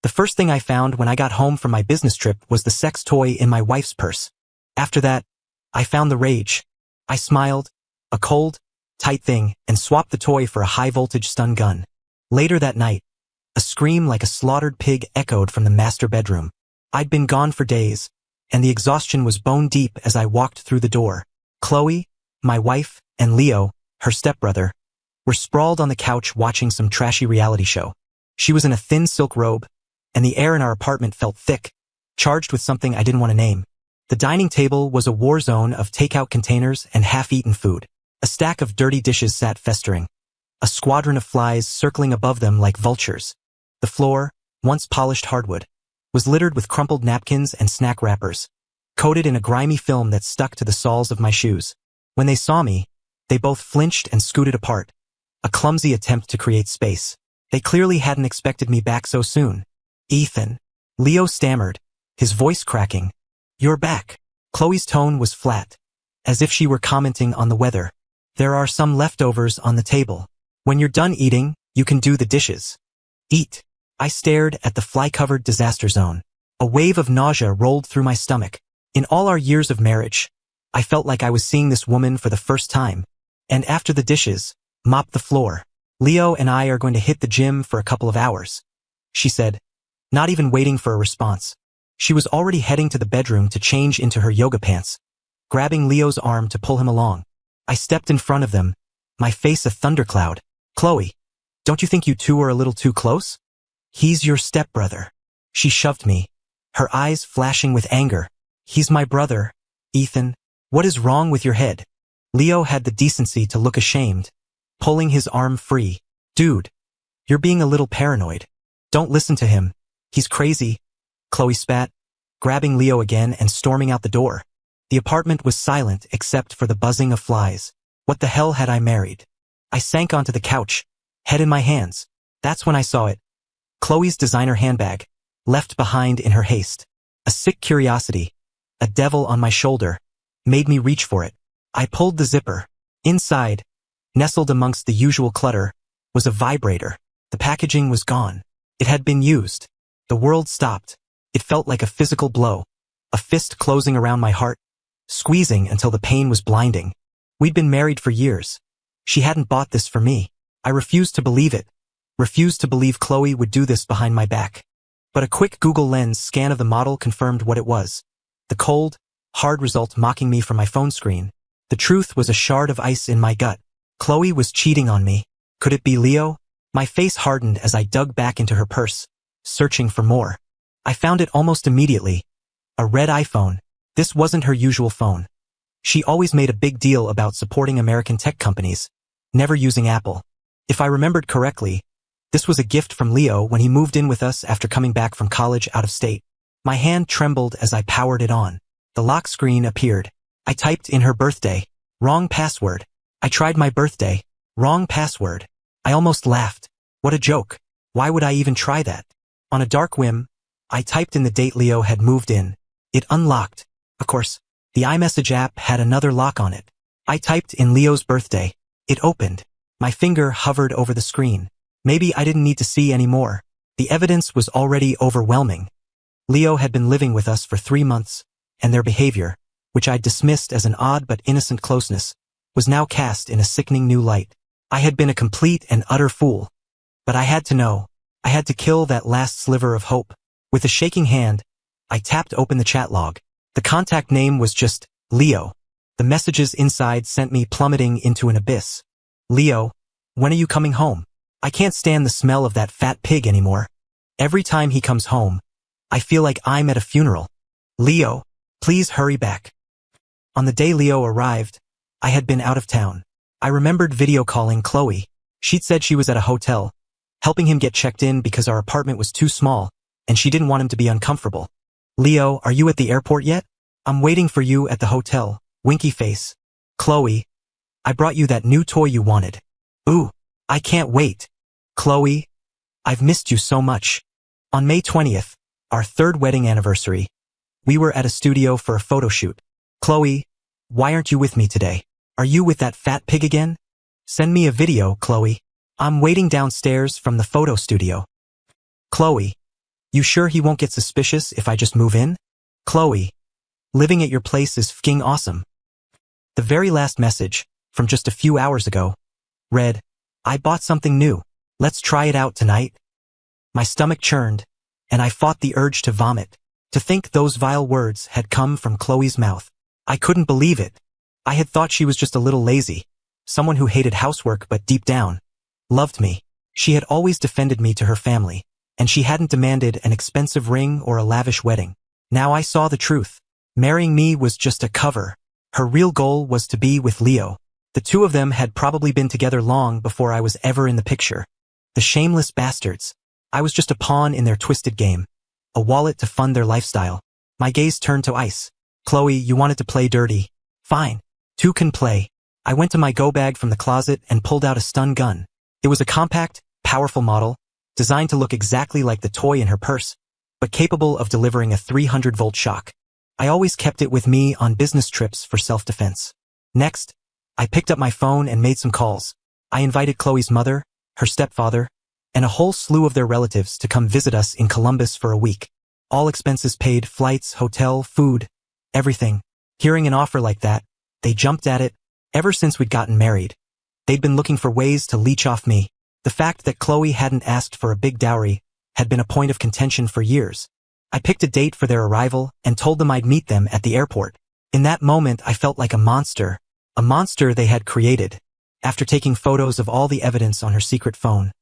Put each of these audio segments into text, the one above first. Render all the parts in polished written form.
The first thing I found when I got home from my business trip was the sex toy in my wife's purse. After that, I found the rage. I smiled, a cold, tight thing, and swapped the toy for a high-voltage stun gun. Later that night, a scream like a slaughtered pig echoed from the master bedroom. I'd been gone for days, and the exhaustion was bone deep as I walked through the door. Chloe, my wife, and Leo, her stepbrother, were sprawled on the couch watching some trashy reality show. She was in a thin silk robe, and the air in our apartment felt thick, charged with something I didn't want to name. The dining table was a war zone of takeout containers and half-eaten food. A stack of dirty dishes sat festering, a squadron of flies circling above them like vultures. The floor, once polished hardwood, was littered with crumpled napkins and snack wrappers, coated in a grimy film that stuck to the soles of my shoes. When they saw me, they both flinched and scooted apart, a clumsy attempt to create space. They clearly hadn't expected me back so soon. "Ethan," Leo stammered, his voice cracking. "You're back." Chloe's tone was flat, as if she were commenting on the weather. "There are some leftovers on the table. When you're done eating, you can do the dishes." "Eat." I stared at the fly-covered disaster zone. A wave of nausea rolled through my stomach. In all our years of marriage, I felt like I was seeing this woman for the first time. And after the dishes, mop the floor. "Leo and I are going to hit the gym for a couple of hours," she said, not even waiting for a response. She was already heading to the bedroom to change into her yoga pants, grabbing Leo's arm to pull him along. I stepped in front of them, my face a thundercloud. "Chloe, don't you think you two are a little too close? He's your stepbrother." She shoved me, her eyes flashing with anger. "He's my brother, Ethan. What is wrong with your head?" Leo had the decency to look ashamed, pulling his arm free. "Dude, you're being a little paranoid. Don't listen to him. He's crazy," Chloe spat, grabbing Leo again and storming out the door. The apartment was silent except for the buzzing of flies. What the hell had I married? I sank onto the couch, head in my hands. That's when I saw it. Chloe's designer handbag, left behind in her haste. A sick curiosity, a devil on my shoulder, made me reach for it. I pulled the zipper. Inside, nestled amongst the usual clutter, was a vibrator. The packaging was gone. It had been used. The world stopped. It felt like a physical blow, a fist closing around my heart, squeezing until the pain was blinding. We'd been married for years. She hadn't bought this for me. I refused to believe it. Refused to believe Chloe would do this behind my back. But a quick Google Lens scan of the model confirmed what it was. The cold, hard result mocking me from my phone screen. The truth was a shard of ice in my gut. Chloe was cheating on me. Could it be Leo? My face hardened as I dug back into her purse, searching for more. I found it almost immediately. A red iPhone. This wasn't her usual phone. She always made a big deal about supporting American tech companies, never using Apple. If I remembered correctly, this was a gift from Leo when he moved in with us after coming back from college out of state. My hand trembled as I powered it on. The lock screen appeared. I typed in her birthday. Wrong password. I tried my birthday. Wrong password. I almost laughed. What a joke. Why would I even try that? On a dark whim, I typed in the date Leo had moved in. It unlocked. Of course, the iMessage app had another lock on it. I typed in Leo's birthday. It opened. My finger hovered over the screen. Maybe I didn't need to see any more. The evidence was already overwhelming. Leo had been living with us for 3 months, and their behavior, which I'd dismissed as an odd but innocent closeness, was now cast in a sickening new light. I had been a complete and utter fool. But I had to know. I had to kill that last sliver of hope. With a shaking hand, I tapped open the chat log. The contact name was just Leo. The messages inside sent me plummeting into an abyss. "Leo, when are you coming home? I can't stand the smell of that fat pig anymore. Every time he comes home, I feel like I'm at a funeral. Leo, please hurry back." On the day Leo arrived, I had been out of town. I remembered video calling Chloe. She'd said she was at a hotel, helping him get checked in because our apartment was too small, and she didn't want him to be uncomfortable. "Leo, are you at the airport yet? I'm waiting for you at the hotel." Winky face. "Chloe, I brought you that new toy you wanted." "Ooh, I can't wait. Chloe, I've missed you so much." On May 20th, our 3rd wedding anniversary, we were at a studio for a photo shoot. "Chloe, why aren't you with me today? Are you with that fat pig again? Send me a video, Chloe. I'm waiting downstairs from the photo studio." "Chloe, You sure he won't get suspicious if I just move in? Chloe, living at your place is fing awesome. The very last message, from just a few hours ago, read, I bought something new. Let's try it out tonight. My stomach churned, and I fought the urge to vomit. To think those vile words had come from Chloe's mouth. I couldn't believe it. I had thought she was just a little lazy, someone who hated housework but deep down loved me. She had always defended me to her family, and she hadn't demanded an expensive ring or a lavish wedding. Now I saw the truth. Marrying me was just a cover. Her real goal was to be with Leo. The two of them had probably been together long before I was ever in the picture. The shameless bastards. I was just a pawn in their twisted game. A wallet to fund their lifestyle. My gaze turned to ice. Chloe, you wanted to play dirty. Fine. Two can play. I went to my go bag from the closet and pulled out a stun gun. It was a compact, powerful model, designed to look exactly like the toy in her purse, but capable of delivering a 300-volt shock. I always kept it with me on business trips for self-defense. Next, I picked up my phone and made some calls. I invited Chloe's mother, her stepfather, and a whole slew of their relatives to come visit us in Columbus for a week. All expenses paid, flights, hotel, food, everything. Hearing an offer like that, they jumped at it. Ever since we'd gotten married, they'd been looking for ways to leech off me. The fact that Chloe hadn't asked for a big dowry had been a point of contention for years. I picked a date for their arrival and told them I'd meet them at the airport. In that moment, I felt like a monster they had created. After taking photos of all the evidence on her secret phone,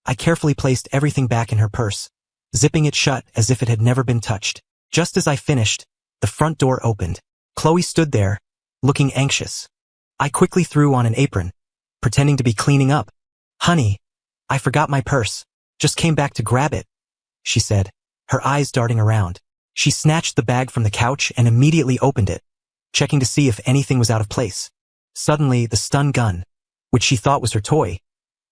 I carefully placed everything back in her purse, zipping it shut as if it had never been touched. Just as I finished, the front door opened. Chloe stood there, looking anxious. I quickly threw on an apron, pretending to be cleaning up. Honey, I forgot my purse. Just came back to grab it, she said, her eyes darting around. She snatched the bag from the couch and immediately opened it, checking to see if anything was out of place. Suddenly, the stun gun, which she thought was her toy,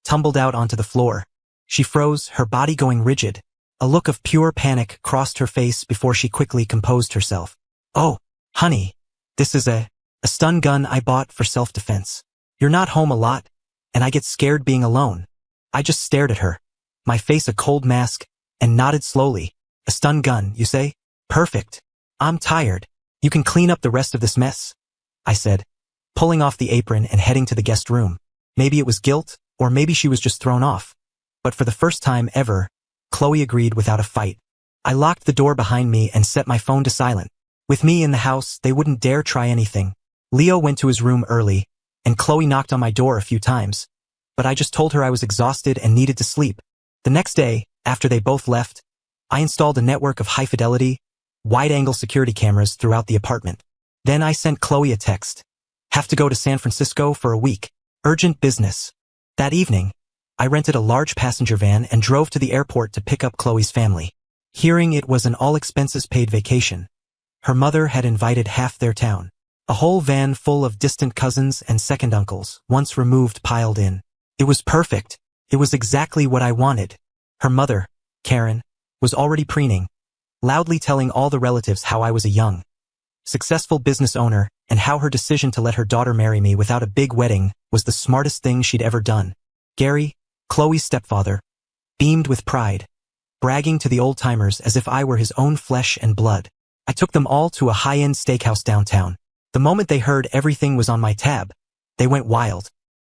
tumbled out onto the floor. She froze, her body going rigid. A look of pure panic crossed her face before she quickly composed herself. Oh, honey, this is a stun gun I bought for self-defense. You're not home a lot, and I get scared being alone. I just stared at her, my face a cold mask, and nodded slowly. A stun gun, you say? Perfect. I'm tired. You can clean up the rest of this mess, I said, pulling off the apron and heading to the guest room. Maybe it was guilt, or maybe she was just thrown off. But for the first time ever, Chloe agreed without a fight. I locked the door behind me and set my phone to silent. With me in the house, they wouldn't dare try anything. Leo went to his room early, and Chloe knocked on my door a few times. But I just told her I was exhausted and needed to sleep. The next day, after they both left, I installed a network of high-fidelity, wide-angle security cameras throughout the apartment. Then I sent Chloe a text. Have to go to San Francisco for a week. Urgent business. That evening, I rented a large passenger van and drove to the airport to pick up Chloe's family. Hearing it was an all-expenses-paid vacation, her mother had invited half their town. A whole van full of distant cousins and second uncles, once removed, piled in. It was perfect. It was exactly what I wanted. Her mother, Karen, was already preening, loudly telling all the relatives how I was a young, successful business owner and how her decision to let her daughter marry me without a big wedding was the smartest thing she'd ever done. Gary, Chloe's stepfather, beamed with pride, bragging to the old-timers as if I were his own flesh and blood. I took them all to a high-end steakhouse downtown. The moment they heard everything was on my tab, they went wild.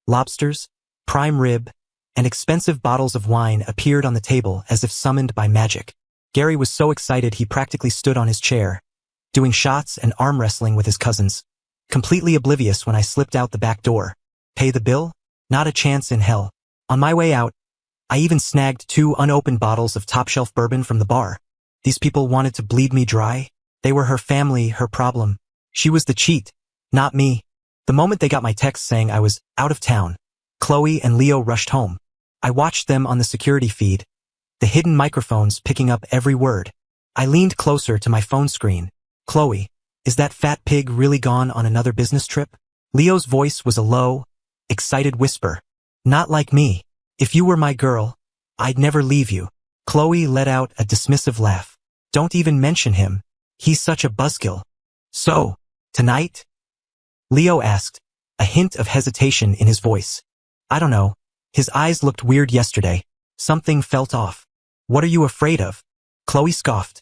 Lobsters, prime rib, and expensive bottles of wine appeared on the table as if summoned by magic. Gary was so excited he practically stood on his chair, doing shots and arm wrestling with his cousins, completely oblivious when I slipped out the back door. Pay the bill? Not a chance in hell. On my way out, I even snagged 2 unopened bottles of top-shelf bourbon from the bar. These people wanted to bleed me dry. They were her family, her problem. She was the cheat, not me. The moment they got my text saying I was out of town, Chloe and Leo rushed home. I watched them on the security feed, the hidden microphones picking up every word. I leaned closer to my phone screen. Chloe, is that fat pig really gone on another business trip? Leo's voice was a low, excited whisper. Not like me. If you were my girl, I'd never leave you. Chloe let out a dismissive laugh. Don't even mention him. He's such a buzzkill. So, tonight? Leo asked, a hint of hesitation in his voice. I don't know. His eyes looked weird yesterday. Something felt off. What are you afraid of? Chloe scoffed.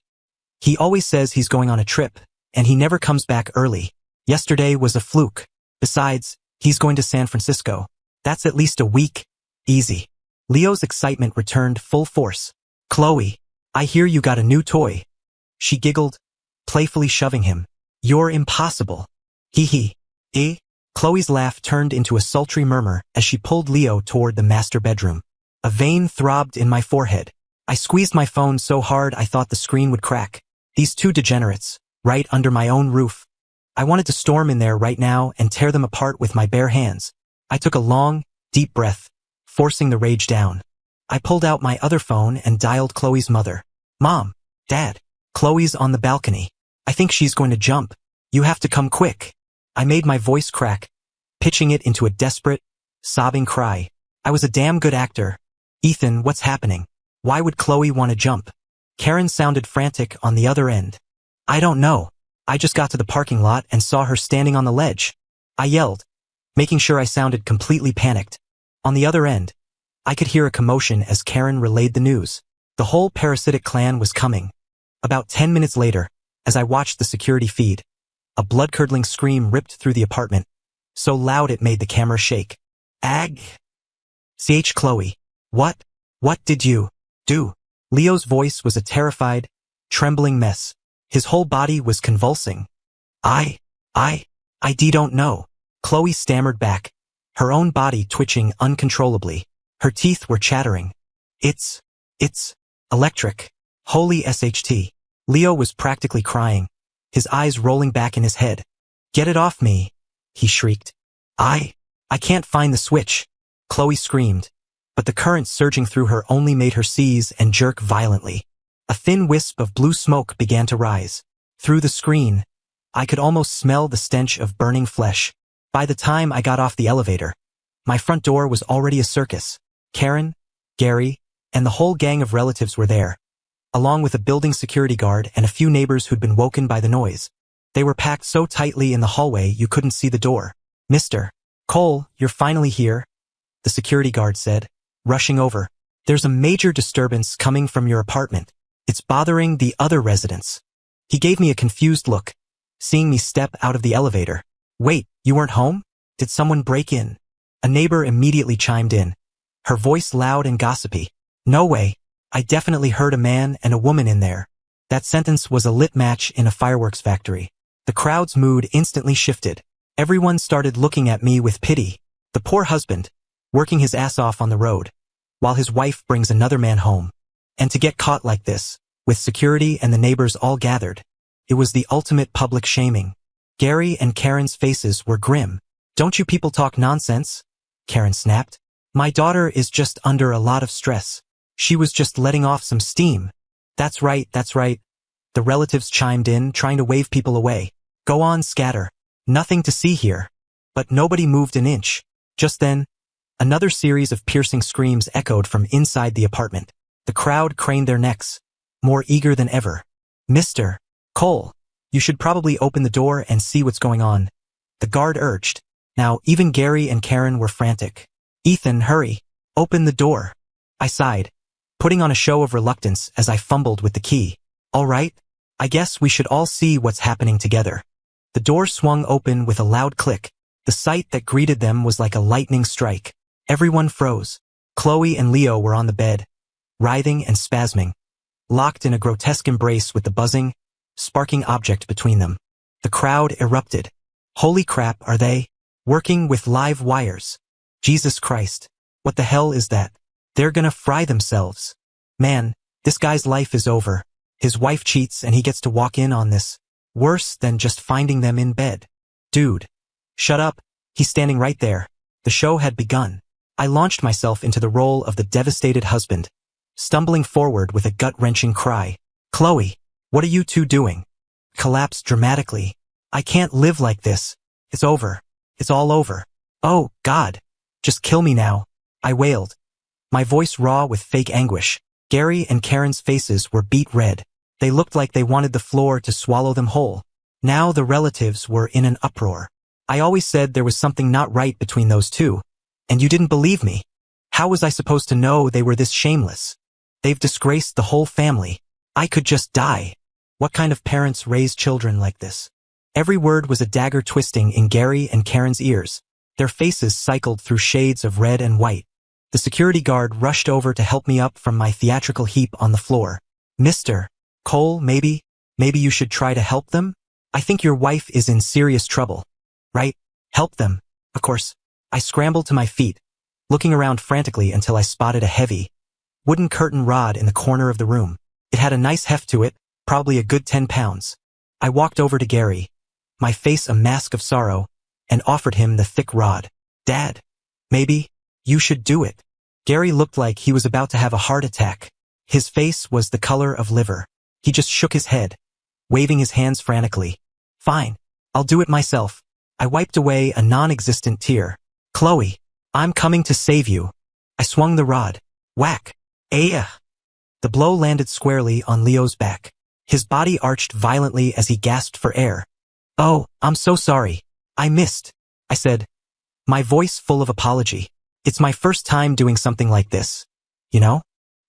He always says he's going on a trip, and he never comes back early. Yesterday was a fluke. Besides, he's going to San Francisco. That's at least a week. Easy. Leo's excitement returned full force. Chloe, I hear you got a new toy. She giggled, playfully shoving him. You're impossible. Hee hee. Eh? Chloe's laugh turned into a sultry murmur as she pulled Leo toward the master bedroom. A vein throbbed in my forehead. I squeezed my phone so hard I thought the screen would crack. These two degenerates, right under my own roof. I wanted to storm in there right now and tear them apart with my bare hands. I took a long, deep breath, forcing the rage down. I pulled out my other phone and dialed Chloe's mother. Mom, Dad, Chloe's on the balcony. I think she's going to jump. You have to come quick. I made my voice crack, pitching it into a desperate, sobbing cry. I was a damn good actor. Ethan, what's happening? Why would Chloe want to jump? Karen sounded frantic on the other end. I don't know. I just got to the parking lot and saw her standing on the ledge. I yelled, making sure I sounded completely panicked. On the other end, I could hear a commotion as Karen relayed the news. The whole parasitic clan was coming. About 10 minutes later, as I watched the security feed, a blood-curdling scream ripped through the apartment, so loud it made the camera shake. Ag? Chloe. What did you do? Leo's voice was a terrified, trembling mess. His whole body was convulsing. I don't know. Chloe stammered back, her own body twitching uncontrollably. Her teeth were chattering. It's electric. Holy SHT. Leo was practically crying, his eyes rolling back in his head. Get it off me, he shrieked. I can't find the switch. Chloe screamed, but the current surging through her only made her seize and jerk violently. A thin wisp of blue smoke began to rise. Through the screen, I could almost smell the stench of burning flesh. By the time I got off the elevator, my front door was already a circus. Karen, Gary, and the whole gang of relatives were there, along with a building security guard and a few neighbors who'd been woken by the noise. They were packed so tightly in the hallway you couldn't see the door. Mr. Cole, you're finally here, the security guard said, rushing over. There's a major disturbance coming from your apartment. It's bothering the other residents. He gave me a confused look, seeing me step out of the elevator. Wait, you weren't home? Did someone break in? A neighbor immediately chimed in, her voice loud and gossipy. No way. I definitely heard a man and a woman in there. That sentence was a lit match in a fireworks factory. The crowd's mood instantly shifted. Everyone started looking at me with pity. The poor husband, working his ass off on the road, while his wife brings another man home. And to get caught like this, with security and the neighbors all gathered, it was the ultimate public shaming. Gary and Karen's faces were grim. Don't you people talk nonsense? Karen snapped. My daughter is just under a lot of stress. She was just letting off some steam. That's right. The relatives chimed in, trying to wave people away. Go on, scatter. Nothing to see here. But nobody moved an inch. Just then, another series of piercing screams echoed from inside the apartment. The crowd craned their necks, more eager than ever. Mr. Cole, you should probably open the door and see what's going on, the guard urged. Now, even Gary and Karen were frantic. Ethan, hurry. Open the door. I sighed, putting on a show of reluctance as I fumbled with the key. All right, I guess we should all see what's happening together. The door swung open with a loud click. The sight that greeted them was like a lightning strike. Everyone froze. Chloe and Leo were on the bed, writhing and spasming, locked in a grotesque embrace with the buzzing, sparking object between them. The crowd erupted. Holy crap, are they working with live wires? Jesus Christ, what the hell is that? They're gonna fry themselves. Man, this guy's life is over. His wife cheats and he gets to walk in on this. Worse than just finding them in bed. Dude, shut up. He's standing right there. The show had begun. I launched myself into the role of the devastated husband, stumbling forward with a gut-wrenching cry. Chloe, what are you two doing? Collapsed dramatically. I can't live like this. It's over. It's all over. Oh, God. Just kill me now. I wailed, my voice raw with fake anguish. Gary and Karen's faces were beet red. They looked like they wanted the floor to swallow them whole. Now the relatives were in an uproar. I always said there was something not right between those two, and you didn't believe me. How was I supposed to know they were this shameless? They've disgraced the whole family. I could just die. What kind of parents raise children like this? Every word was a dagger twisting in Gary and Karen's ears. Their faces cycled through shades of red and white. The security guard rushed over to help me up from my theatrical heap on the floor. Mr. Cole, maybe you should try to help them? I think your wife is in serious trouble. Right? Help them. Of course. I scrambled to my feet, looking around frantically until I spotted a heavy, wooden curtain rod in the corner of the room. It had a nice heft to it, probably a good 10 pounds. I walked over to Gary, my face a mask of sorrow, and offered him the thick rod. Dad, maybe you should do it. Gary looked like he was about to have a heart attack. His face was the color of liver. He just shook his head, waving his hands frantically. Fine, I'll do it myself. I wiped away a non-existent tear. Chloe, I'm coming to save you. I swung the rod. Whack. Aya. The blow landed squarely on Leo's back. His body arched violently as he gasped for air. Oh, I'm so sorry. I missed, I said, my voice full of apology. It's my first time doing something like this. You know?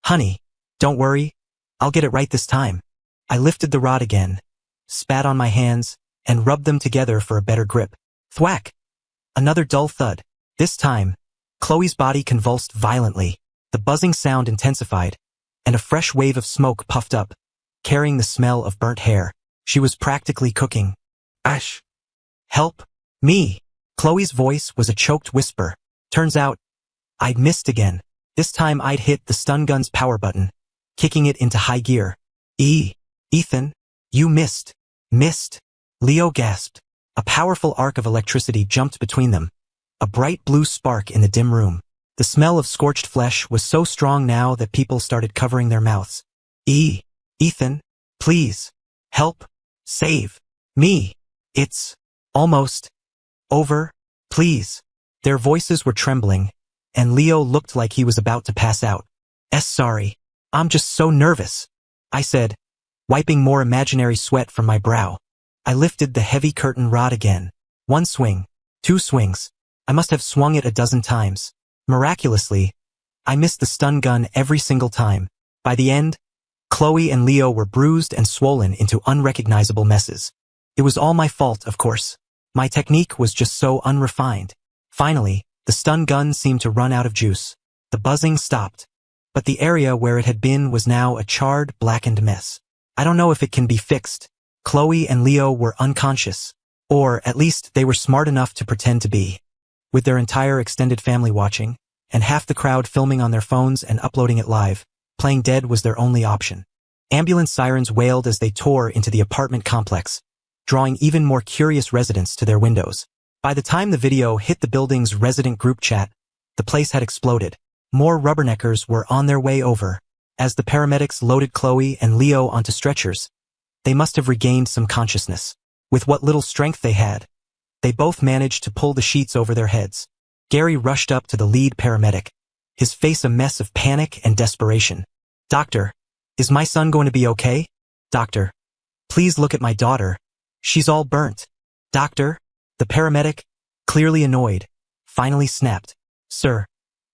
Honey, don't worry. I'll get it right this time. I lifted the rod again, spat on my hands, and rubbed them together for a better grip. Thwack! Another dull thud. This time, Chloe's body convulsed violently. The buzzing sound intensified, and a fresh wave of smoke puffed up, carrying the smell of burnt hair. She was practically cooking. Ash! Help! Me! Chloe's voice was a choked whisper. Turns out, I'd missed again. This time I'd hit the stun gun's power button, kicking it into high gear. Ethan, you missed. Missed? Leo gasped. A powerful arc of electricity jumped between them. A bright blue spark in the dim room. The smell of scorched flesh was so strong now that people started covering their mouths. Ethan, please, help, save me. It's almost over, please. Their voices were trembling, and Leo looked like he was about to pass out. Sorry, I'm just so nervous, I said, wiping more imaginary sweat from my brow. I lifted the heavy curtain rod again. 1 swing, 2 swings. I must have swung it a dozen times. Miraculously, I missed the stun gun every single time. By the end, Chloe and Leo were bruised and swollen into unrecognizable messes. It was all my fault, of course. My technique was just so unrefined. Finally, the stun gun seemed to run out of juice. The buzzing stopped. But the area where it had been was now a charred, blackened mess. I don't know if it can be fixed. Chloe and Leo were unconscious. Or, at least, they were smart enough to pretend to be. With their entire extended family watching, and half the crowd filming on their phones and uploading it live, playing dead was their only option. Ambulance sirens wailed as they tore into the apartment complex, drawing even more curious residents to their windows. By the time the video hit the building's resident group chat, the place had exploded. More rubberneckers were on their way over. As the paramedics loaded Chloe and Leo onto stretchers, they must have regained some consciousness. With what little strength they had, they both managed to pull the sheets over their heads. Gary rushed up to the lead paramedic, his face a mess of panic and desperation. Doctor, is my son going to be okay? Doctor, please look at my daughter. She's all burnt. Doctor, the paramedic, clearly annoyed, finally snapped. Sir,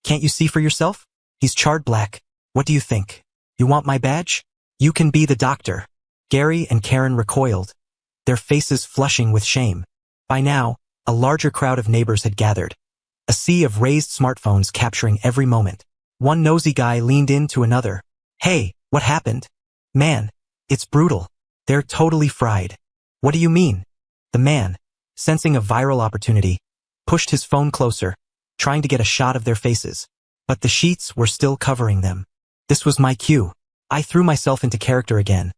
can't you see for yourself? He's charred black. What do you think? You want my badge? You can be the doctor. Gary and Karen recoiled, their faces flushing with shame. By now, a larger crowd of neighbors had gathered, a sea of raised smartphones capturing every moment. One nosy guy leaned into another. Hey, what happened? Man, it's brutal. They're totally fried. What do you mean? The man, sensing a viral opportunity, pushed his phone closer, trying to get a shot of their faces. But the sheets were still covering them. This was my cue. I threw myself into character again,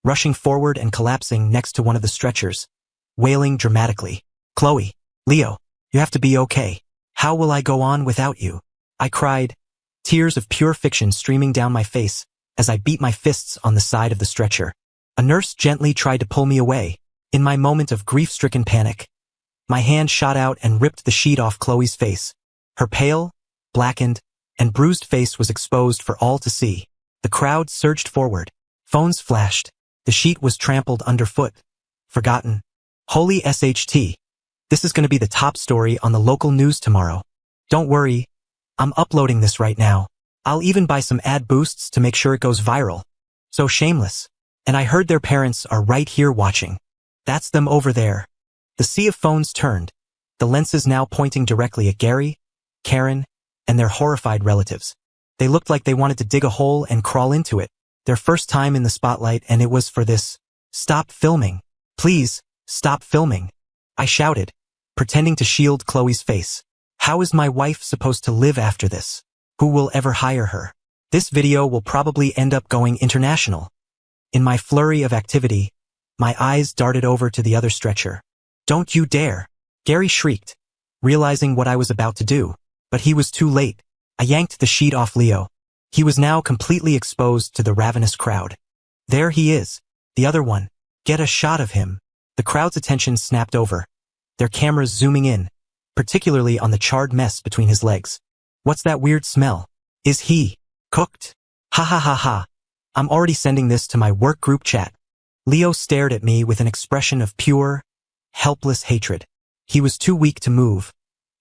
rushing forward and collapsing next to one of the stretchers, wailing dramatically. Chloe, Leo, you have to be okay. How will I go on without you? I cried, tears of pure fiction streaming down my face as I beat my fists on the side of the stretcher. A nurse gently tried to pull me away. In my moment of grief-stricken panic, my hand shot out and ripped the sheet off Chloe's face. Her pale, blackened, and bruised face was exposed for all to see. The crowd surged forward. Phones flashed. The sheet was trampled underfoot. Forgotten. Holy SHT. This is going to be the top story on the local news tomorrow. Don't worry. I'm uploading this right now. I'll even buy some ad boosts to make sure it goes viral. So shameless. And I heard their parents are right here watching. That's them over there. The sea of phones turned, the lenses now pointing directly at Gary, Karen, and their horrified relatives. They looked like they wanted to dig a hole and crawl into it. Their first time in the spotlight, and it was for this. Stop filming. Please, stop filming. I shouted, pretending to shield Chloe's face. How is my wife supposed to live after this? Who will ever hire her? This video will probably end up going international. In my flurry of activity, my eyes darted over to the other stretcher. Don't you dare! Gary shrieked, realizing what I was about to do. But he was too late. I yanked the sheet off Leo. He was now completely exposed to the ravenous crowd. There he is, the other one. Get a shot of him. The crowd's attention snapped over, their cameras zooming in, particularly on the charred mess between his legs. What's that weird smell? Is he cooked? Ha ha ha ha. I'm already sending this to my work group chat. Leo stared at me with an expression of pure, helpless hatred. He was too weak to move,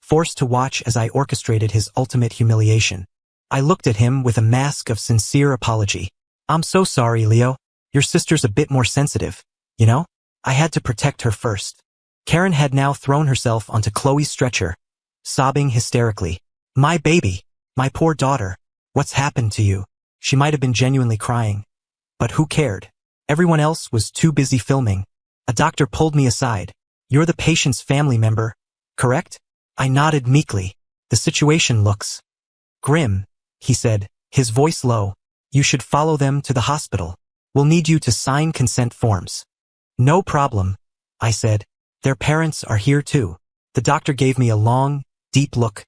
forced to watch as I orchestrated his ultimate humiliation. I looked at him with a mask of sincere apology. I'm so sorry, Leo. Your sister's a bit more sensitive, you know? I had to protect her first. Karen had now thrown herself onto Chloe's stretcher, sobbing hysterically. My baby, my poor daughter, what's happened to you? She might have been genuinely crying. But who cared? Everyone else was too busy filming. A doctor pulled me aside. You're the patient's family member, correct? I nodded meekly. The situation looks grim, he said, his voice low. You should follow them to the hospital. We'll need you to sign consent forms. No problem, I said. Their parents are here too. The doctor gave me a long, deep look,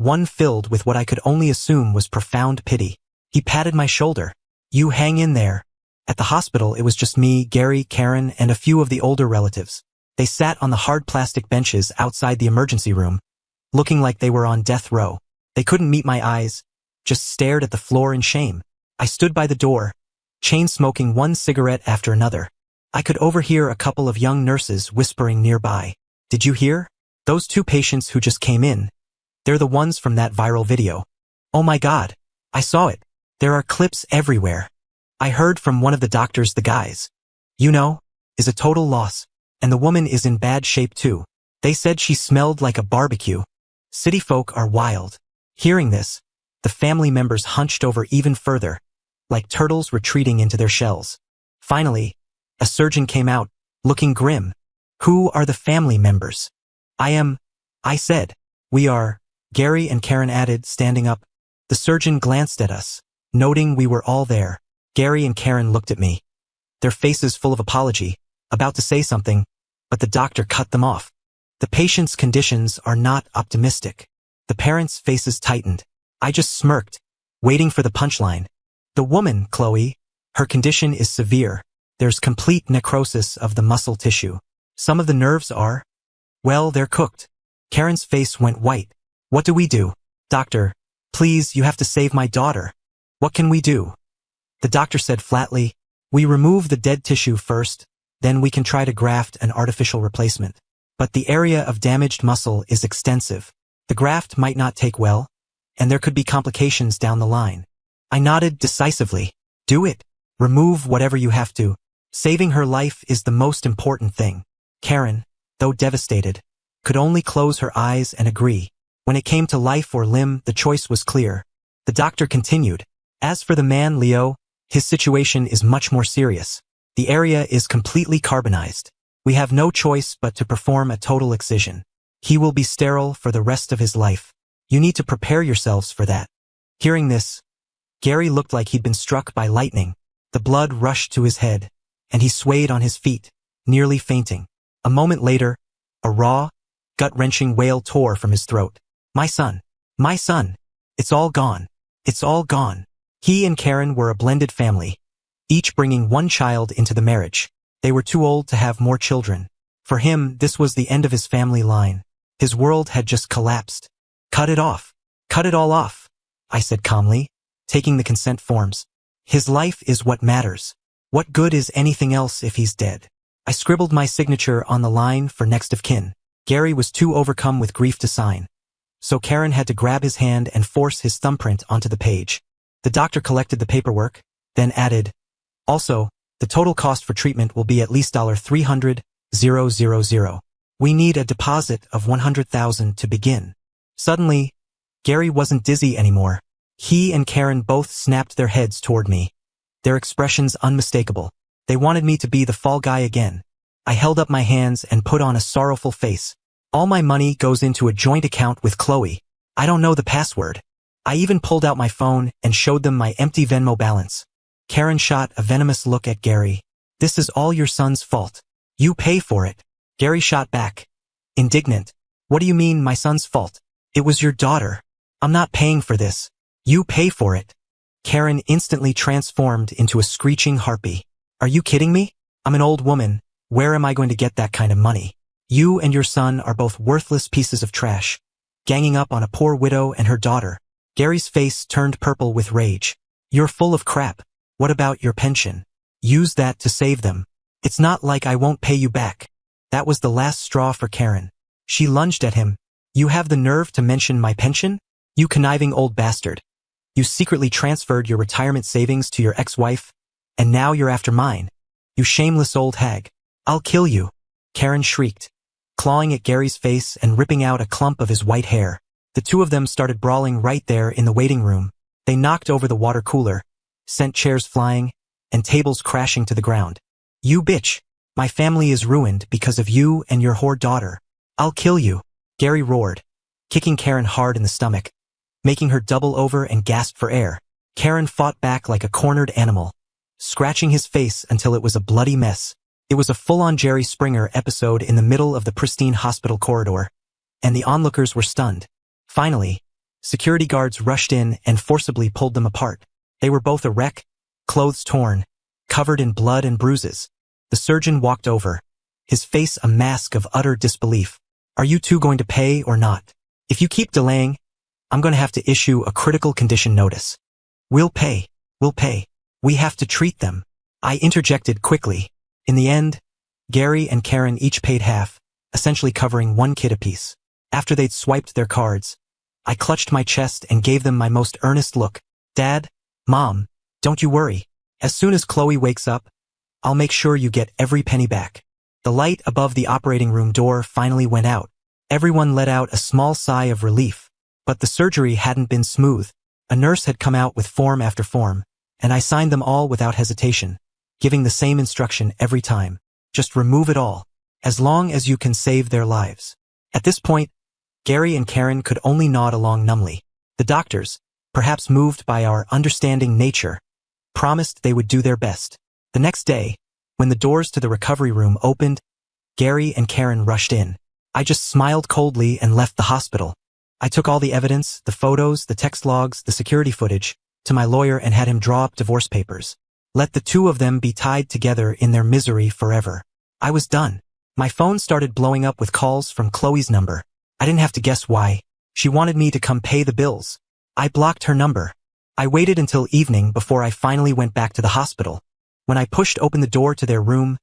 one filled with what I could only assume was profound pity. He patted my shoulder. You hang in there. At the hospital, it was just me, Gary, Karen, and a few of the older relatives. They sat on the hard plastic benches outside the emergency room, looking like they were on death row. They couldn't meet my eyes, just stared at the floor in shame. I stood by the door, chain-smoking one cigarette after another. I could overhear a couple of young nurses whispering nearby. Did you hear? Those two patients who just came in. They're the ones from that viral video. Oh my God, I saw it. There are clips everywhere. I heard from one of the doctors, the guys, you know, is a total loss. And the woman is in bad shape too. They said she smelled like a barbecue. City folk are wild. Hearing this, the family members hunched over even further, like turtles retreating into their shells. Finally, a surgeon came out, looking grim. Who are the family members? I said. We are, Gary and Karen added, standing up. The surgeon glanced at us, noting we were all there. Gary and Karen looked at me, their faces full of apology, about to say something, but the doctor cut them off. The patient's conditions are not optimistic. The parents' faces tightened. I just smirked, waiting for the punchline. The woman, Chloe, her condition is severe. There's complete necrosis of the muscle tissue. Some of the nerves are, well, they're cooked. Karen's face went white. What do we do? Doctor, please, you have to save my daughter. What can we do? The doctor said flatly, we remove the dead tissue first, then we can try to graft an artificial replacement. But the area of damaged muscle is extensive. The graft might not take well, and there could be complications down the line. I nodded decisively. Do it. Remove whatever you have to. Saving her life is the most important thing. Karen, though devastated, could only close her eyes and agree. When it came to life or limb, the choice was clear. The doctor continued. As for the man, Leo, his situation is much more serious. The area is completely carbonized. We have no choice but to perform a total excision. He will be sterile for the rest of his life. You need to prepare yourselves for that. Hearing this, Gary looked like he'd been struck by lightning. The blood rushed to his head, and he swayed on his feet, nearly fainting. A moment later, a raw, gut-wrenching wail tore from his throat. My son, it's all gone. It's all gone. He and Karen were a blended family, each bringing one child into the marriage. They were too old to have more children. For him, this was the end of his family line. His world had just collapsed. Cut it off. Cut it all off, I said calmly, taking the consent forms. His life is what matters. What good is anything else if he's dead? I scribbled my signature on the line for next of kin. Gary was too overcome with grief to sign, so Karen had to grab his hand and force his thumbprint onto the page. The doctor collected the paperwork, then added, Also, the total cost for treatment will be at least $300,000. We need a deposit of $100,000 to begin. Suddenly, Gary wasn't dizzy anymore. He and Karen both snapped their heads toward me. Their expressions unmistakable. They wanted me to be the fall guy again. I held up my hands and put on a sorrowful face. All my money goes into a joint account with Chloe. I don't know the password. I even pulled out my phone and showed them my empty Venmo balance. Karen shot a venomous look at Gary. This is all your son's fault. You pay for it. Gary shot back. Indignant. What do you mean my son's fault? It was your daughter. I'm not paying for this. You pay for it. Karen instantly transformed into a screeching harpy. Are you kidding me? I'm an old woman. Where am I going to get that kind of money? You and your son are both worthless pieces of trash, ganging up on a poor widow and her daughter. Gary's face turned purple with rage. You're full of crap. What about your pension? Use that to save them. It's not like I won't pay you back. That was the last straw for Karen. She lunged at him. You have the nerve to mention my pension? You conniving old bastard. You secretly transferred your retirement savings to your ex-wife, and now you're after mine. You shameless old hag. I'll kill you. Karen shrieked, clawing at Gary's face and ripping out a clump of his white hair. The two of them started brawling right there in the waiting room. They knocked over the water cooler, sent chairs flying, and tables crashing to the ground. You bitch. My family is ruined because of you and your whore daughter. I'll kill you. Gary roared, kicking Karen hard in the stomach, making her double over and gasp for air. Karen fought back like a cornered animal, scratching his face until it was a bloody mess. It was a full-on Jerry Springer episode in the middle of the pristine hospital corridor, and the onlookers were stunned. Finally, security guards rushed in and forcibly pulled them apart. They were both a wreck, clothes torn, covered in blood and bruises. The surgeon walked over, his face a mask of utter disbelief. Are you two going to pay or not? If you keep delaying, I'm going to have to issue a critical condition notice. We'll pay. We'll pay. We have to treat them. I interjected quickly. In the end, Gary and Karen each paid half, essentially covering one kid apiece. After they'd swiped their cards, I clutched my chest and gave them my most earnest look. Dad, Mom, don't you worry. As soon as Chloe wakes up, I'll make sure you get every penny back. The light above the operating room door finally went out. Everyone let out a small sigh of relief. But the surgery hadn't been smooth. A nurse had come out with form after form, and I signed them all without hesitation, giving the same instruction every time. Just remove it all, as long as you can save their lives. At this point, Gary and Karen could only nod along numbly. The doctors, perhaps moved by our understanding nature, promised they would do their best. The next day, when the doors to the recovery room opened, Gary and Karen rushed in. I just smiled coldly and left the hospital. I took all the evidence, the photos, the text logs, the security footage, to my lawyer and had him draw up divorce papers. Let the two of them be tied together in their misery forever. I was done. My phone started blowing up with calls from Chloe's number. I didn't have to guess why. She wanted me to come pay the bills. I blocked her number. I waited until evening before I finally went back to the hospital. When I pushed open the door to their room,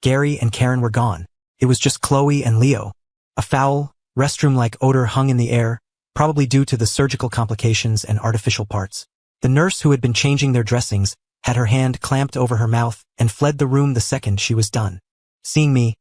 Gary and Karen were gone. It was just Chloe and Leo. A foul, restroom-like odor hung in the air, probably due to the surgical complications and artificial parts. The nurse who had been changing their dressings had her hand clamped over her mouth and fled the room the second she was done. Seeing me,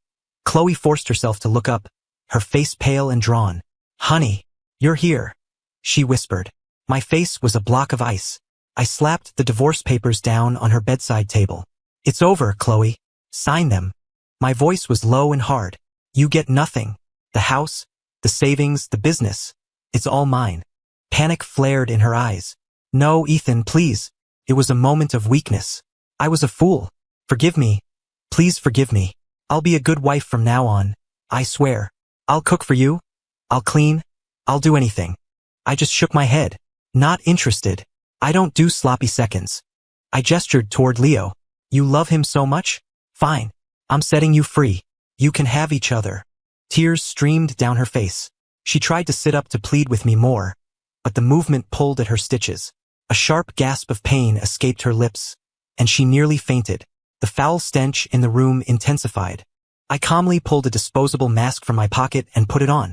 Chloe forced herself to look up, her face pale and drawn. "Honey, you're here," she whispered. My face was a block of ice. I slapped the divorce papers down on her bedside table. "It's over, Chloe. Sign them." My voice was low and hard. "You get nothing. The house, the savings, the business. It's all mine." Panic flared in her eyes. "No, Ethan, please." It was a moment of weakness. I was a fool. "Forgive me. Please forgive me. I'll be a good wife from now on. I swear. I'll cook for you. I'll clean. I'll do anything." I just shook my head. Not interested. I don't do sloppy seconds. I gestured toward Leo. "You love him so much? Fine. I'm setting you free. You can have each other." Tears streamed down her face. She tried to sit up to plead with me more, but the movement pulled at her stitches. A sharp gasp of pain escaped her lips, and she nearly fainted. The foul stench in the room intensified. I calmly pulled a disposable mask from my pocket and put it on.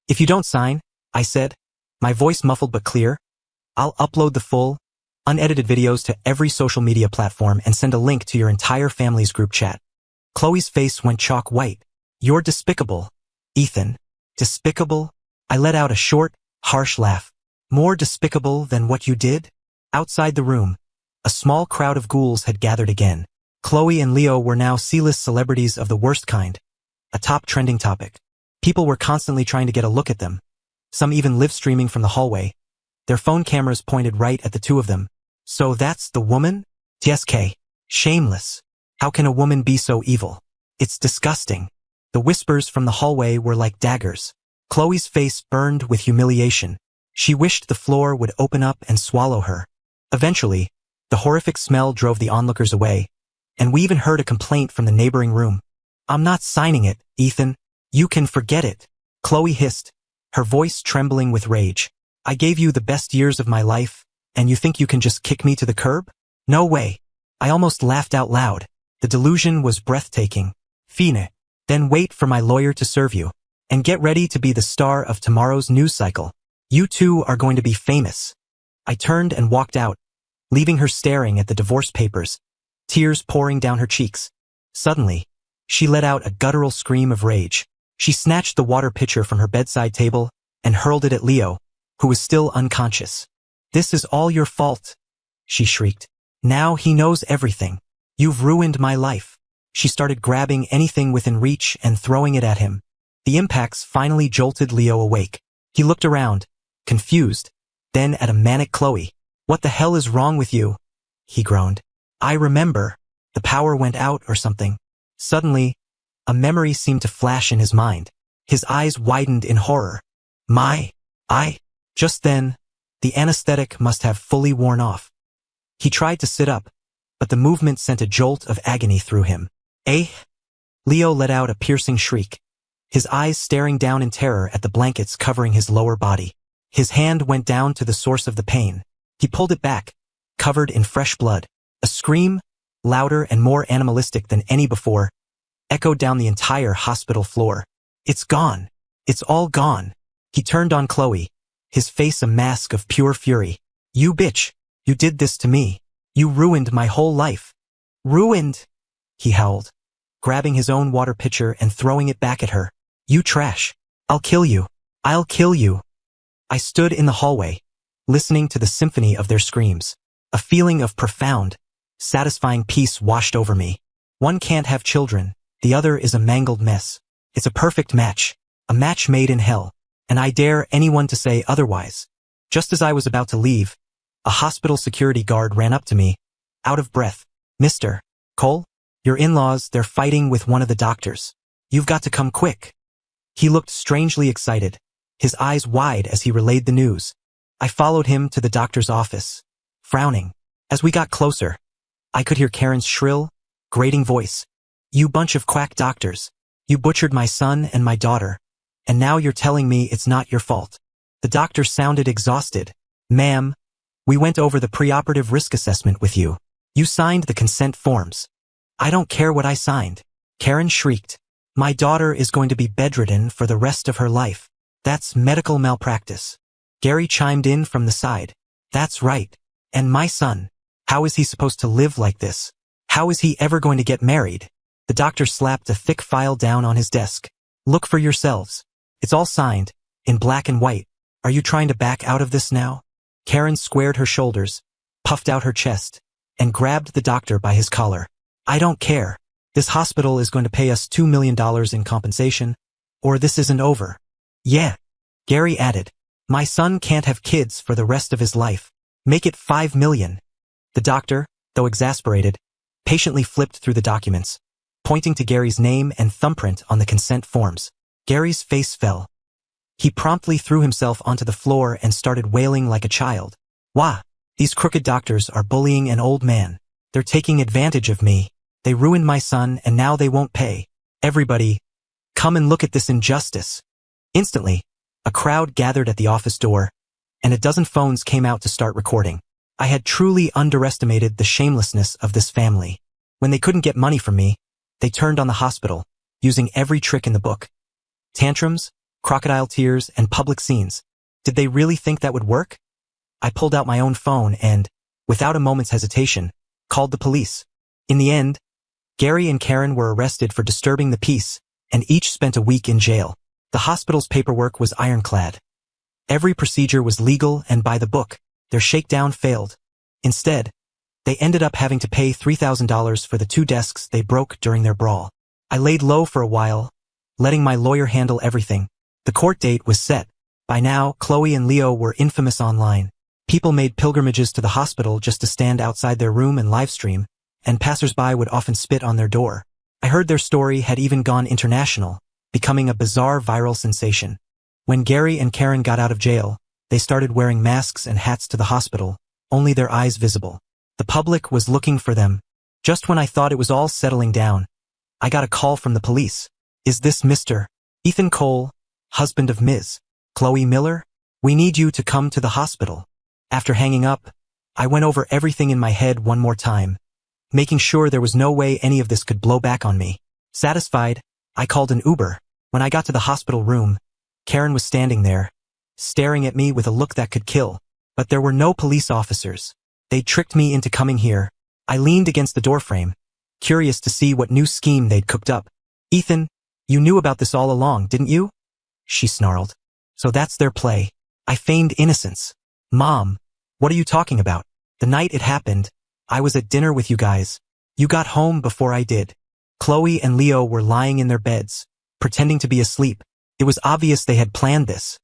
"If you don't sign," I said, my voice muffled but clear, "I'll upload the full unedited videos to every social media platform, and send a link to your entire family's group chat. Chloe's face went chalk white. You're despicable, Ethan. Despicable? I let out a short, harsh laugh. More despicable than what you did? Outside the room, a small crowd of ghouls had gathered again. Chloe and Leo were now C-list celebrities of the worst kind, a top trending topic. People were constantly trying to get a look at them. Some even live streaming from the hallway. Their phone cameras pointed right at the two of them. So that's the woman? TSK. Shameless. How can a woman be so evil? It's disgusting. The whispers from the hallway were like daggers. Chloe's face burned with humiliation. She wished the floor would open up and swallow her. Eventually, the horrific smell drove the onlookers away, and we even heard a complaint from the neighboring room. I'm not signing it, Ethan. You can forget it. Chloe hissed, her voice trembling with rage. I gave you the best years of my life, and you think you can just kick me to the curb? No way. I almost laughed out loud. The delusion was breathtaking. Fine. Then wait for my lawyer to serve you. And get ready to be the star of tomorrow's news cycle. You two are going to be famous. I turned and walked out, leaving her staring at the divorce papers, tears pouring down her cheeks. Suddenly, she let out a guttural scream of rage. She snatched the water pitcher from her bedside table and hurled it at Leo, who was still unconscious. This is all your fault, she shrieked. Now he knows everything. You've ruined my life. She started grabbing anything within reach and throwing it at him. The impacts finally jolted Leo awake. He looked around, confused, then at a manic Chloe. What the hell is wrong with you? He groaned. I remember. The power went out or something. Suddenly, a memory seemed to flash in his mind. His eyes widened in horror. Just then, the anesthetic must have fully worn off. He tried to sit up, but the movement sent a jolt of agony through him. Leo let out a piercing shriek, his eyes staring down in terror at the blankets covering his lower body. His hand went down to the source of the pain. He pulled it back, covered in fresh blood. A scream, louder and more animalistic than any before, echoed down the entire hospital floor. It's gone. It's all gone. He turned on Chloe, his face a mask of pure fury. You bitch. You did this to me. You ruined my whole life. Ruined, he howled, grabbing his own water pitcher and throwing it back at her. You trash. I'll kill you. I'll kill you. I stood in the hallway, listening to the symphony of their screams. A feeling of profound, satisfying peace washed over me. One can't have children, the other is a mangled mess. It's a perfect match, a match made in hell, and I dare anyone to say otherwise. Just as I was about to leave, a hospital security guard ran up to me, out of breath. Mr. Cole, your in-laws, they're fighting with one of the doctors. You've got to come quick. He looked strangely excited, his eyes wide as he relayed the news. I followed him to the doctor's office, frowning. As we got closer, I could hear Karen's shrill, grating voice. You bunch of quack doctors. You butchered my son and my daughter, and now you're telling me it's not your fault. The doctor sounded exhausted. Ma'am, we went over the preoperative risk assessment with you. You signed the consent forms. I don't care what I signed. Karen shrieked. My daughter is going to be bedridden for the rest of her life. That's medical malpractice. Gary chimed in from the side. That's right. And my son, how is he supposed to live like this? How is he ever going to get married? The doctor slapped a thick file down on his desk. Look for yourselves. It's all signed, in black and white. Are you trying to back out of this now? Karen squared her shoulders, puffed out her chest, and grabbed the doctor by his collar. I don't care. This hospital is going to pay us $2 million in compensation, or this isn't over. Yeah. Gary added. My son can't have kids for the rest of his life. Make it $5 million. The doctor, though exasperated, patiently flipped through the documents, pointing to Gary's name and thumbprint on the consent forms. Gary's face fell. He promptly threw himself onto the floor and started wailing like a child. Wah! These crooked doctors are bullying an old man. They're taking advantage of me. They ruined my son and now they won't pay. Everybody, come and look at this injustice. Instantly, a crowd gathered at the office door, and a dozen phones came out to start recording. I had truly underestimated the shamelessness of this family. When they couldn't get money from me, they turned on the hospital, using every trick in the book. Tantrums, crocodile tears, and public scenes. Did they really think that would work? I pulled out my own phone and, without a moment's hesitation, called the police. In the end, Gary and Karen were arrested for disturbing the peace, and each spent a week in jail. The hospital's paperwork was ironclad. Every procedure was legal and by the book. Their shakedown failed. Instead, they ended up having to pay $3,000 for the 2 desks they broke during their brawl. I laid low for a while, letting my lawyer handle everything. The court date was set. By now, Chloe and Leo were infamous online. People made pilgrimages to the hospital just to stand outside their room and livestream, and passersby would often spit on their door. I heard their story had even gone international, becoming a bizarre viral sensation. When Gary and Karen got out of jail, they started wearing masks and hats to the hospital, only their eyes visible. The public was looking for them. Just when I thought it was all settling down, I got a call from the police. "Is this Mr. Ethan Cole, husband of Ms. Chloe Miller? We need you to come to the hospital." After hanging up, I went over everything in my head one more time, making sure there was no way any of this could blow back on me. Satisfied, I called an Uber. When I got to the hospital room, Karen was standing there, staring at me with a look that could kill. But there were no police officers. They'd tricked me into coming here. I leaned against the doorframe, curious to see what new scheme they'd cooked up. "Ethan, you knew about this all along, didn't you?" she snarled. "So that's their play." I feigned innocence. "Mom, what are you talking about? The night it happened, I was at dinner with you guys. You got home before I did." Chloe and Leo were lying in their beds, pretending to be asleep. It was obvious they had planned this.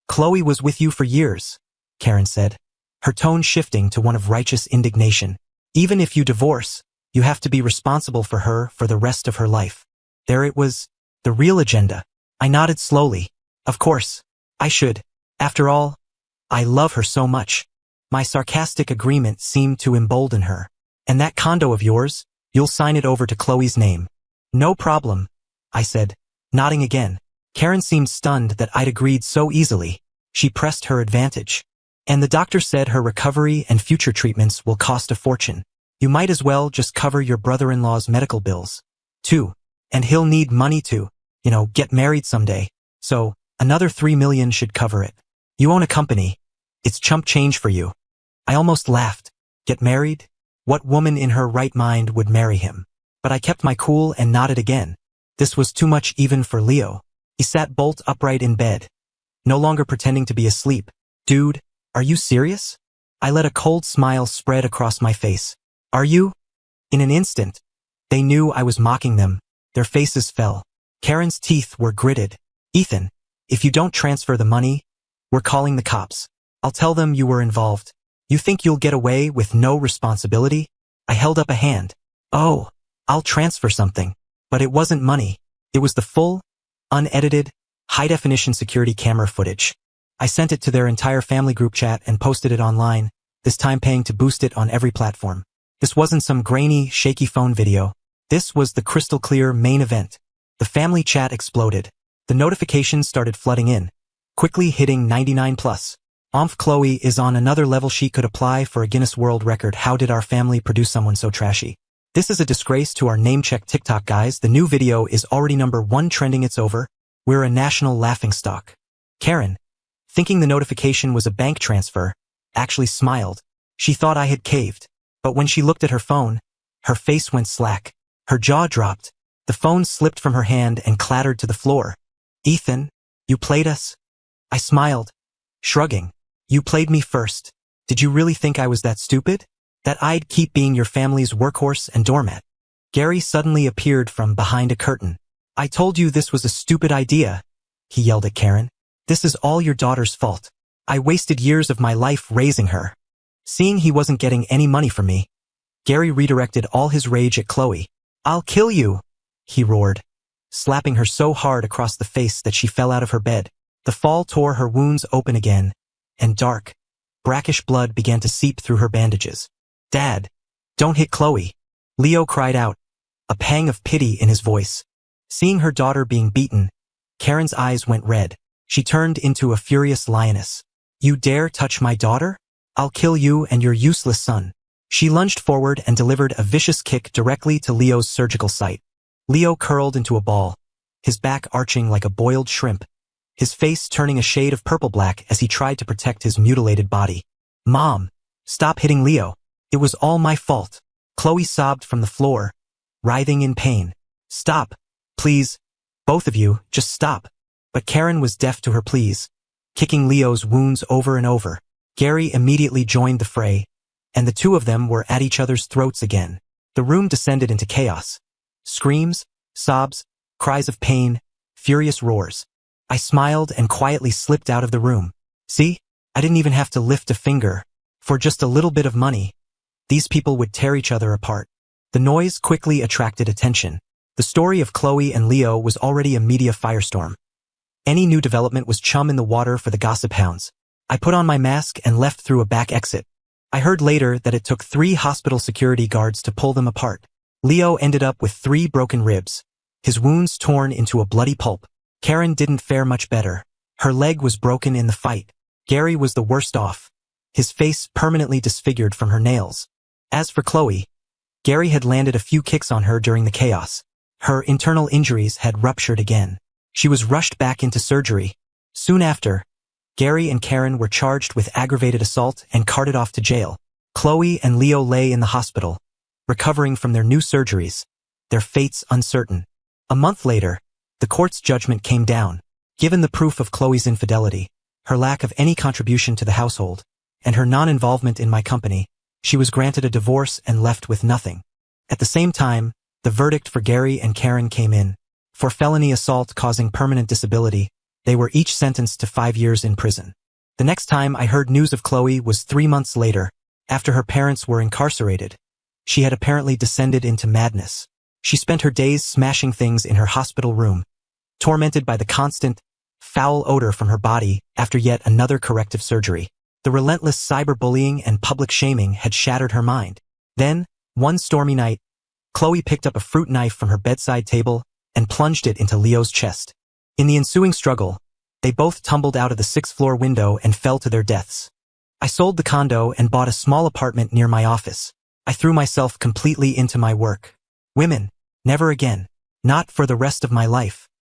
"Chloe was with you for years," Karen said, her tone shifting to one of righteous indignation. "Even if you divorce, you have to be responsible for her for the rest of her life." There it was, the real agenda. I nodded slowly. Of course, I should. After all, I love her so much. My sarcastic agreement seemed to embolden her. "And that condo of yours, you'll sign it over to Chloe's name." "No problem," I said, nodding again. Karen seemed stunned that I'd agreed so easily. She pressed her advantage. "And the doctor said her recovery and future treatments will cost a fortune. You might as well just cover your brother-in-law's medical bills, too. And he'll need money to, get married someday. So, another $3 million should cover it. You own a company. It's chump change for you." I almost laughed. Get married? What woman in her right mind would marry him? But I kept my cool and nodded again. This was too much even for Leo. He sat bolt upright in bed, no longer pretending to be asleep. "Dude, are you serious?" I let a cold smile spread across my face. "Are you?" In an instant, they knew I was mocking them. Their faces fell. Karen's teeth were gritted. "Ethan, if you don't transfer the money, we're calling the cops. I'll tell them you were involved. You think you'll get away with no responsibility?" I held up a hand. "Oh, I'll transfer something." But it wasn't money. It was the full, unedited, high-definition security camera footage. I sent it to their entire family group chat and posted it online, this time paying to boost it on every platform. This wasn't some grainy, shaky phone video. This was the crystal-clear main event. The family chat exploded. The notifications started flooding in, quickly hitting 99+. Chloe is on another level. She could apply for a Guinness World Record. How did our family produce someone so trashy? This is a disgrace to our name-check TikTok guys. The new video is already #1 trending. It's over. We're a national laughingstock. Karen, thinking the notification was a bank transfer, actually smiled. She thought I had caved. But when she looked at her phone, her face went slack. Her jaw dropped. The phone slipped from her hand and clattered to the floor. "Ethan, you played us?" I smiled, shrugging. "You played me first. Did you really think I was that stupid? That I'd keep being your family's workhorse and doormat?" Gary suddenly appeared from behind a curtain. "I told you this was a stupid idea," he yelled at Karen. "This is all your daughter's fault. I wasted years of my life raising her." Seeing he wasn't getting any money from me, Gary redirected all his rage at Chloe. "I'll kill you," he roared, slapping her so hard across the face that she fell out of her bed. The fall tore her wounds open again, and dark, brackish blood began to seep through her bandages. "Dad, don't hit Chloe," Leo cried out, a pang of pity in his voice. Seeing her daughter being beaten, Karen's eyes went red. She turned into a furious lioness. "You dare touch my daughter? I'll kill you and your useless son." She lunged forward and delivered a vicious kick directly to Leo's surgical site. Leo curled into a ball, his back arching like a boiled shrimp, his face turning a shade of purple-black as he tried to protect his mutilated body. "Mom, stop hitting Leo." It was all my fault. Chloe sobbed from the floor, writhing in pain. Stop. Please. Both of you, just stop. But Karen was deaf to her pleas, kicking Leo's wounds over and over. Gary immediately joined the fray, and the two of them were at each other's throats again. The room descended into chaos. Screams, sobs, cries of pain, furious roars. I smiled and quietly slipped out of the room. See? I didn't even have to lift a finger. For just a little bit of money, these people would tear each other apart. The noise quickly attracted attention. The story of Chloe and Leo was already a media firestorm. Any new development was chum in the water for the gossip hounds. I put on my mask and left through a back exit. I heard later that it took 3 hospital security guards to pull them apart. Leo ended up with 3 broken ribs, his wounds torn into a bloody pulp. Karen didn't fare much better. Her leg was broken in the fight. Gary was the worst off, his face permanently disfigured from her nails. As for Chloe, Gary had landed a few kicks on her during the chaos. Her internal injuries had ruptured again. She was rushed back into surgery. Soon after, Gary and Karen were charged with aggravated assault and carted off to jail. Chloe and Leo lay in the hospital, recovering from their new surgeries, their fates uncertain. A month later, the court's judgment came down. Given the proof of Chloe's infidelity, her lack of any contribution to the household, and her non-involvement in my company, she was granted a divorce and left with nothing. At the same time, the verdict for Gary and Karen came in. For felony assault causing permanent disability, they were each sentenced to 5 years in prison. The next time I heard news of Chloe was 3 months later, after her parents were incarcerated. She had apparently descended into madness. She spent her days smashing things in her hospital room, tormented by the constant, foul odor from her body after yet another corrective surgery. The relentless cyberbullying and public shaming had shattered her mind. Then, one stormy night, Chloe picked up a fruit knife from her bedside table and plunged it into Leo's chest. In the ensuing struggle, they both tumbled out of the 6th-floor window and fell to their deaths. I sold the condo and bought a small apartment near my office. I threw myself completely into my work. Women, never again. Not for the rest of my life.